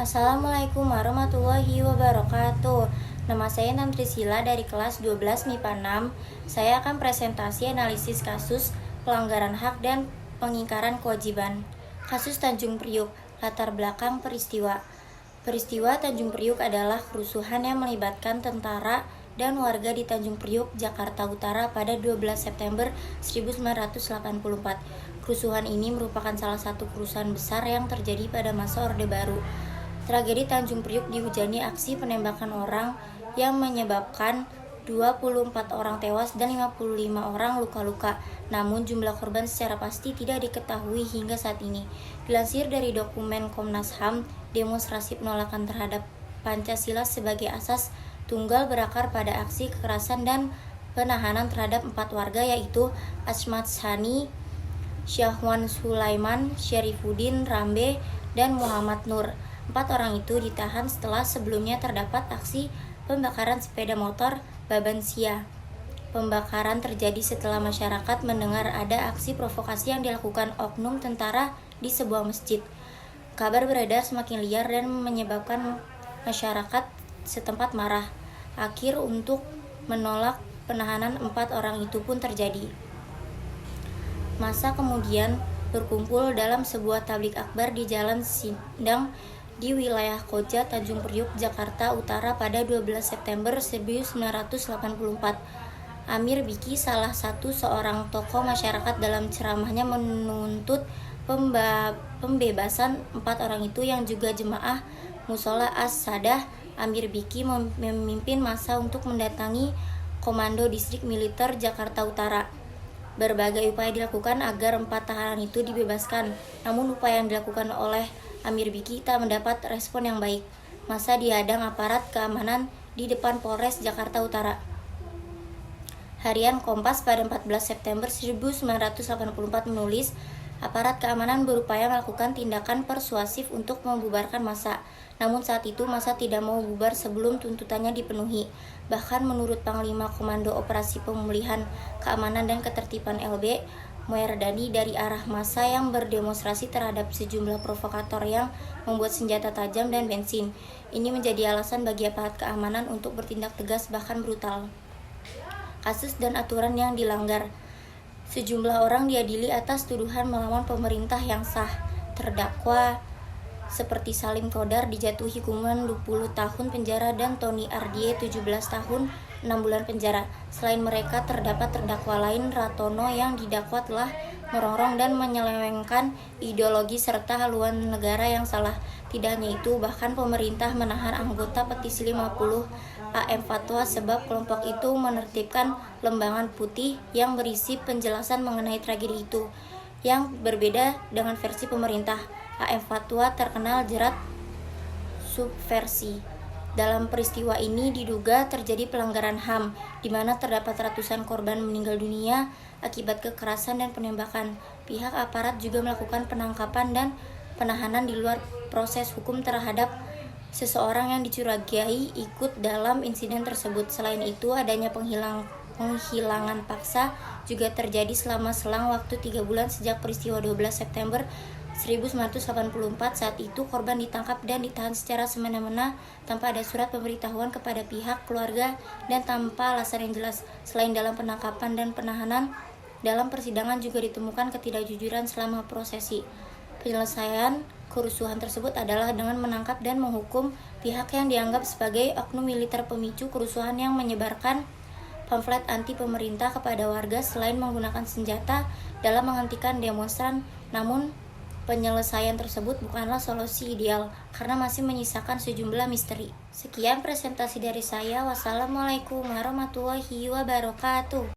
Assalamualaikum warahmatullahi wabarakatuh. Nama saya Trisila dari kelas 12 MIPA 6. Saya akan presentasi analisis kasus pelanggaran hak dan pengingkaran kewajiban. Kasus Tanjung Priuk, latar belakang peristiwa. Peristiwa Tanjung Priuk adalah kerusuhan yang melibatkan tentara dan warga di Tanjung Priuk, Jakarta Utara pada 12 September 1984. Kerusuhan ini merupakan salah satu kerusuhan besar yang terjadi pada masa Orde Baru. Tragedi Tanjung Priuk dihujani aksi penembakan orang yang menyebabkan 24 orang tewas dan 55 orang luka-luka. Namun jumlah korban secara pasti tidak diketahui hingga saat ini. Dilansir dari dokumen Komnas HAM, demonstrasi penolakan terhadap Pancasila sebagai asas tunggal berakar pada aksi kekerasan dan penahanan terhadap 4 warga, yaitu Asmat Sani, Syahwan Sulaiman, Syarifuddin Rambe, dan Muhammad Nur. 4 orang itu ditahan setelah sebelumnya terdapat aksi pembakaran sepeda motor Babansia. Pembakaran terjadi setelah masyarakat mendengar ada aksi provokasi yang dilakukan oknum tentara di sebuah masjid. Kabar beredar semakin liar dan menyebabkan masyarakat setempat marah. Akhir untuk menolak penahanan 4 orang itu pun terjadi. Massa kemudian berkumpul dalam sebuah tablik akbar di Jalan Sindang di wilayah Koja, Tanjung Priuk, Jakarta Utara pada 12 September 1984. Amir Biki, salah satu seorang tokoh masyarakat, dalam ceramahnya menuntut pembebasan 4 orang itu yang juga jemaah Musola As-Sadah. Amir Biki memimpin massa untuk mendatangi Komando Distrik Militer Jakarta Utara. Berbagai upaya dilakukan agar 4 tahanan itu dibebaskan, namun upaya yang dilakukan oleh Amir Biki tak mendapat respon yang baik. Massa dihadang aparat keamanan di depan Polres Jakarta Utara. Harian Kompas pada 14 September 1984 menulis, aparat keamanan berupaya melakukan tindakan persuasif untuk membubarkan massa. Namun saat itu massa tidak mau bubar sebelum tuntutannya dipenuhi. Bahkan menurut Panglima Komando Operasi Pemulihan Keamanan dan Ketertiban LB, Moerdani, dari arah massa yang berdemonstrasi terhadap sejumlah provokator yang membuat senjata tajam dan bensin. Ini menjadi alasan bagi aparat keamanan untuk bertindak tegas bahkan brutal. Kasus dan aturan yang dilanggar. Sejumlah orang diadili atas tuduhan melawan pemerintah yang sah. Terdakwa seperti Salim Kodar dijatuhi hukuman 20 tahun penjara dan Tony Ardie 17 tahun 6 bulan penjara. Selain mereka, terdapat terdakwa lain, Ratono, yang didakwa telah merongrong dan menyelewengkan ideologi serta haluan negara yang salah. Tidak hanya itu, bahkan pemerintah menahan anggota petisi 50 AM Fatwa sebab kelompok itu menertibkan lembaran putih yang berisi penjelasan mengenai tragedi itu. Yang berbeda dengan versi pemerintah, AM Fatwa terkenal jerat subversi. Dalam peristiwa ini diduga terjadi pelanggaran HAM, di mana terdapat ratusan korban meninggal dunia akibat kekerasan dan penembakan. Pihak aparat juga melakukan penangkapan dan penahanan di luar proses hukum terhadap seseorang yang dicurigai ikut dalam insiden tersebut. Selain itu, adanya penghilangan paksa juga terjadi selama selang waktu 3 bulan sejak peristiwa 12 September 1984. Saat itu korban ditangkap dan ditahan secara semena-mena tanpa ada surat pemberitahuan kepada pihak keluarga dan tanpa alasan yang jelas. Selain dalam penangkapan dan penahanan, dalam persidangan juga ditemukan ketidakjujuran selama prosesi. Penyelesaian kerusuhan tersebut adalah dengan menangkap dan menghukum pihak yang dianggap sebagai oknum militer pemicu kerusuhan yang menyebarkan pamflet anti pemerintah kepada warga selain menggunakan senjata dalam menghentikan demonstran. Namun penyelesaian tersebut bukanlah solusi ideal karena masih menyisakan sejumlah misteri. Sekian presentasi dari saya. Wassalamualaikum warahmatullahi wabarakatuh.